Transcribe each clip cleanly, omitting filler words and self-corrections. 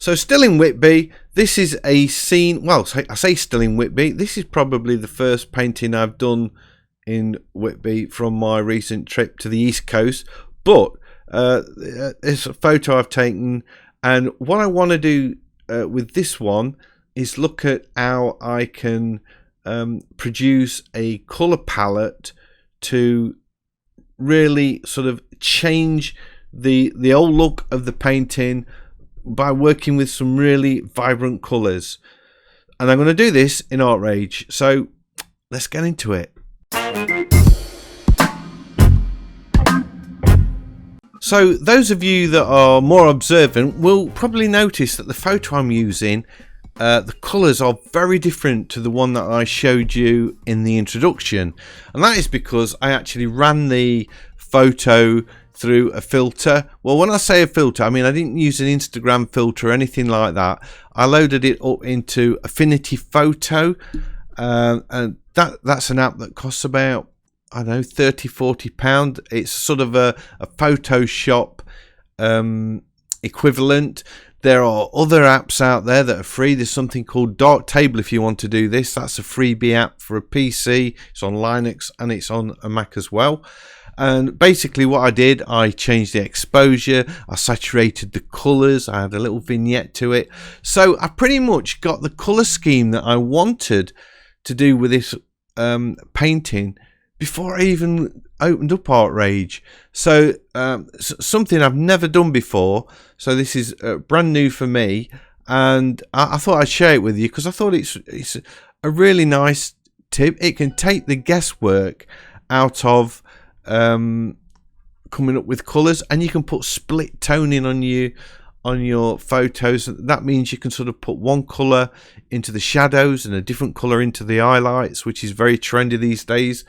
So still in Whitby, this is a scene, well, I say still in Whitby, this is probably the first painting I've done in Whitby from my recent trip to the East Coast, but it's a photo I've taken, and what I want to do with this one is look at how I can produce a colour palette to really sort of change the old look of the painting by working with some really vibrant colours. And I'm going to do this in Artrage, so let's get into it. So those of you that are more observant will probably notice that the photo I'm using, the colours are very different to the one that I showed you in the introduction, and that is because I actually ran the photo through a filter. Well, when I say a filter, I mean I didn't use an Instagram filter or anything like that. I loaded it up into Affinity Photo, and that's an app that costs about, I don't know, £30–40. It's sort of a Photoshop equivalent. There are other apps out there that are free. There's something called Darktable if you want to do this. That's a freebie app for a PC. It's on Linux and it's on a Mac as well. And basically what I did, I changed the exposure, I saturated the colours, I had a little vignette to it. So I pretty much got the colour scheme that I wanted to do with this painting before I even opened up Artrage. So something I've never done before, so this is brand new for me, and I thought I'd share it with you because I thought it's a really nice tip. It can take the guesswork out of coming up with colours, and you can put split toning on your photos. That means you can sort of put one colour into the shadows and a different colour into the highlights, which is very trendy these days.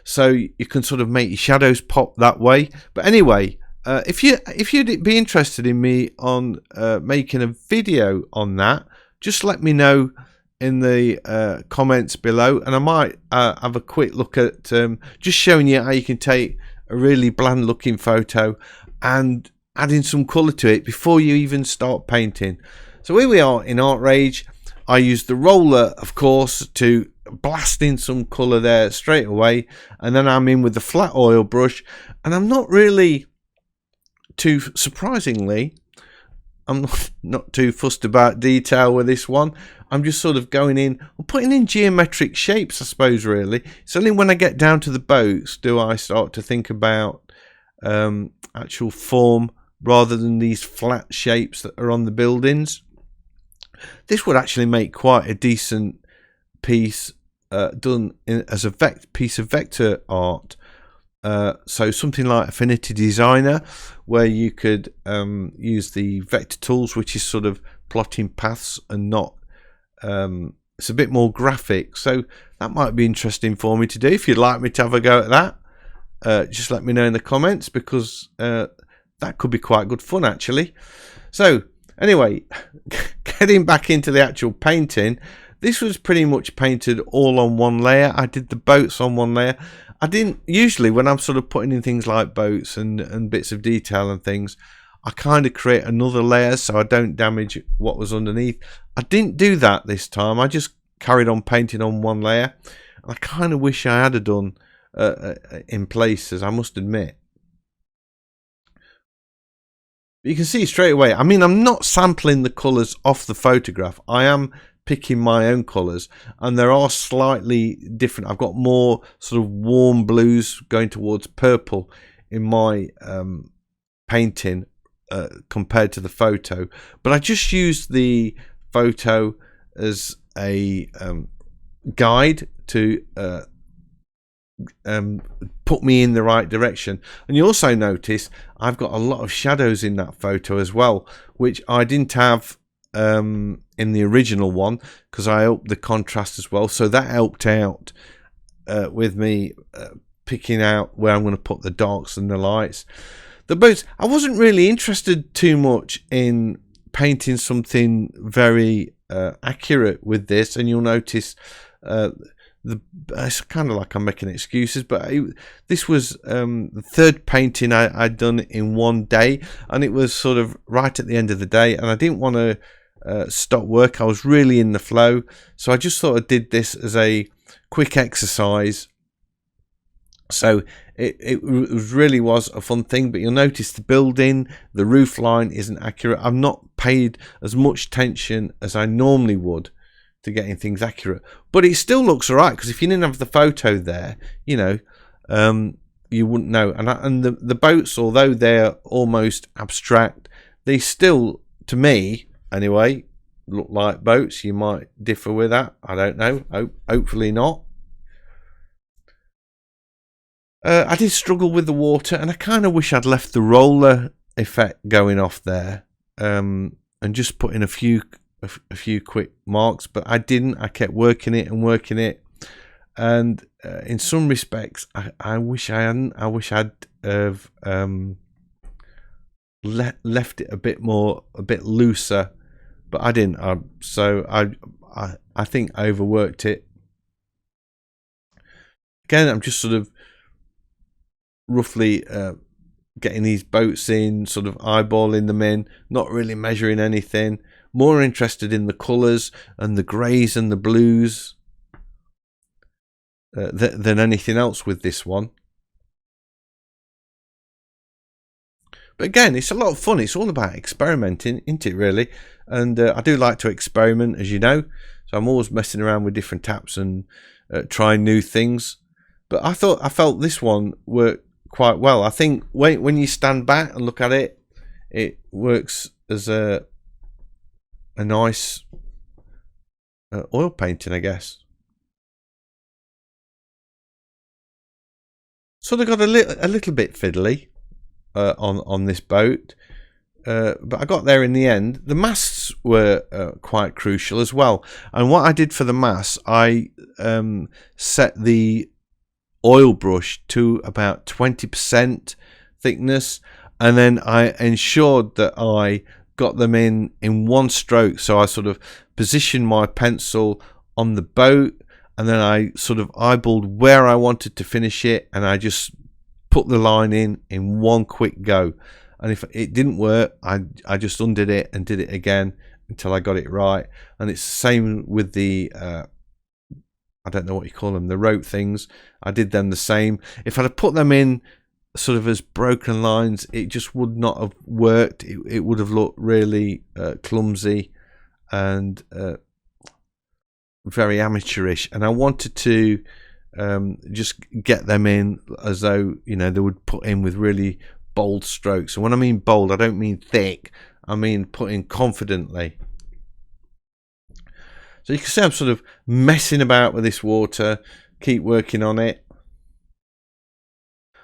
So you can sort of make your shadows pop that way. But anyway, if you'd be interested in me on making a video on that, just let me know in the comments below, and I might have a quick look at just showing you how you can take a really bland looking photo and adding some colour to it before you even start painting. So here we are in Artrage. I used the roller, of course, to blast in some colour there straight away, and then I'm in with the flat oil brush, and I'm not really too surprisingly, I'm not too fussed about detail with this one. I'm just sort of going in, I'm putting in geometric shapes, I suppose, really. It's only when I get down to the boats do I start to think about actual form rather than these flat shapes that are on the buildings. This would actually make quite a decent piece done as a piece of vector art. So something like Affinity Designer, where you could use the vector tools, which is sort of plotting paths and not it's a bit more graphic. So that might be interesting for me to do. If you'd like me to have a go at that, just let me know in the comments, because that could be quite good fun actually. So anyway, getting back into the actual painting, this was pretty much painted all on one layer. I did the boats on one layer. I didn't usually, when I'm sort of putting in things like boats and bits of detail and things, I kind of create another layer so I don't damage what was underneath. I didn't do that this time. I just carried on painting on one layer. I kind of wish I had done in places, I must admit. You can see straight away, I mean, I'm not sampling the colours off the photograph. I am picking my own colours, and there are slightly different. I've got more sort of warm blues going towards purple in my painting compared to the photo, but I just used the photo as a guide to put me in the right direction. And you also notice I've got a lot of shadows in that photo as well, which I didn't have in the original one, because I upped the contrast as well, so that helped out with me picking out where I'm going to put the darks and the lights. The boats, I wasn't really interested too much in painting something very accurate with this, and you'll notice it's kind of like I'm making excuses, but this was the third painting I'd done in one day, and it was sort of right at the end of the day, and I didn't want to stop work. I was really in the flow, so I just sort of did this as a quick exercise. So it really was a fun thing, but you'll notice the building, the roof line isn't accurate. I've not paid as much attention as I normally would to getting things accurate, but it still looks all right, because if you didn't have the photo there, you know, you wouldn't know. And the boats, although they're almost abstract, they still, to me anyway, look like boats. You might differ with that, I don't know. Hopefully not. I did struggle with the water, and I kind of wish I'd left the roller effect going off there, and just put in a few quick marks, but I didn't. I kept working it, and in some respects, I wish I hadn't. I wish I'd have left it a bit looser, but I didn't. So I think I overworked it. Again, I'm just sort of roughly getting these boats in, sort of eyeballing them in, not really measuring anything. More interested in the colours and the greys and the blues than anything else with this one. But again, it's a lot of fun. It's all about experimenting, isn't it, really? And I do like to experiment, as you know. So I'm always messing around with different taps and trying new things. But I felt this one worked quite well. I think when you stand back and look at it, it works as a nice oil painting, I guess. So they got a little bit fiddly on this boat, but I got there in the end. The masts were quite crucial as well. And what I did for the masts, I set the oil brush to about 20% thickness, and then I ensured that I got them in one stroke. So I sort of positioned my pencil on the boat, and then I sort of eyeballed where I wanted to finish it, and I just put the line in one quick go. And if it didn't work, I just undid it and did it again until I got it right. And it's the same with the I don't know what you call them, the rope things. I did them the same. If I'd have put them in sort of as broken lines, it just would not have worked. It would have looked really clumsy and very amateurish. And I wanted to just get them in as though, you know, they would put in with really bold strokes. And when I mean bold, I don't mean thick. I mean put in confidently. So you can see I'm sort of messing about with this water, keep working on it.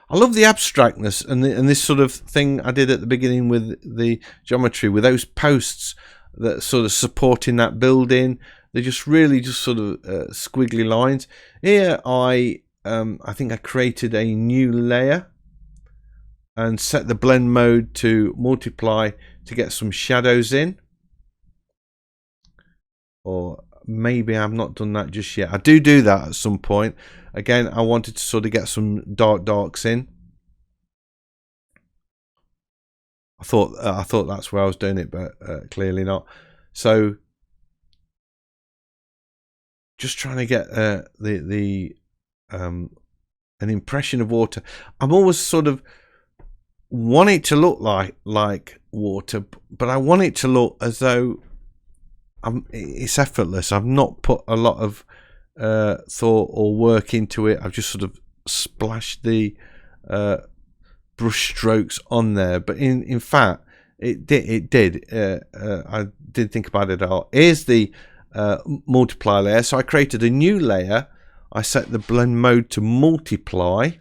I love the abstractness and this sort of thing I did at the beginning with the geometry, with those posts that sort of supporting that building. They're just really just sort of squiggly lines. Here I think I created a new layer and set the blend mode to multiply to get some shadows in. Or maybe I've not done that just yet. I do that at some point. Again, I wanted to sort of get some darks in. I thought that's where I was doing it, but clearly not. So just trying to get an impression of water. I'm always sort of want it to look like water, but I want it to look as though it's effortless. I've not put a lot of thought or work into it. I've just sort of splashed the brush strokes on there, but in fact it did. I did think about it all. Here's the multiply layer. So I created a new layer. I set the blend mode to multiply,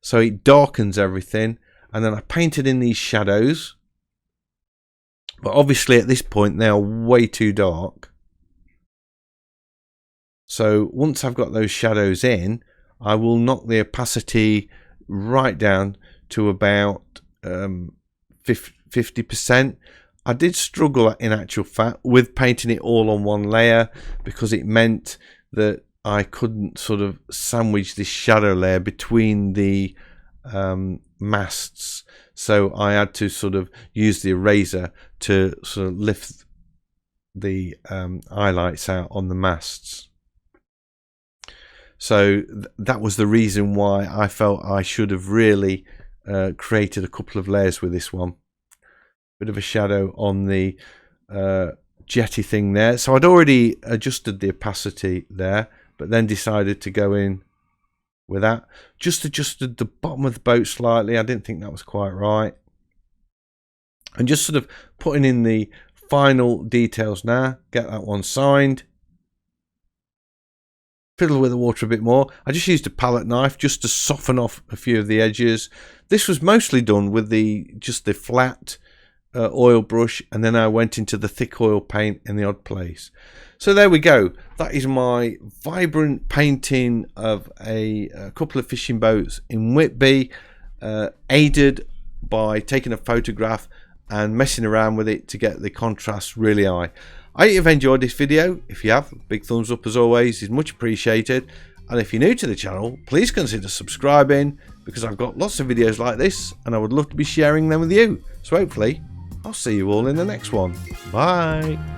so it darkens everything, and then I painted in these shadows. But obviously at this point they are way too dark. So once I've got those shadows in, I will knock the opacity right down to about 50%. I did struggle in actual fact with painting it all on one layer, because it meant that I couldn't sort of sandwich this shadow layer between the masts, so I had to sort of use the eraser to sort of lift the highlights out on the masts. So that was the reason why I felt I should have really created a couple of layers with this one. Bit of a shadow on the jetty thing there. So I'd already adjusted the opacity there, but then decided to go in with that. Just adjusted the bottom of the boat slightly. I didn't think that was quite right. And just sort of putting in the final details now. Get that one signed. Fiddle with the water a bit more. I just used a palette knife just to soften off a few of the edges. This was mostly done with just the flat oil brush, and then I went into the thick oil paint in the odd place. So there we go. That is my vibrant painting of a couple of fishing boats in Whitby, aided by taking a photograph and messing around with it to get the contrast really high. I hope you've enjoyed this video. If you have, big thumbs up as always is much appreciated. And if you're new to the channel, please consider subscribing, because I've got lots of videos like this and I would love to be sharing them with you. So hopefully I'll see you all in the next one. Bye.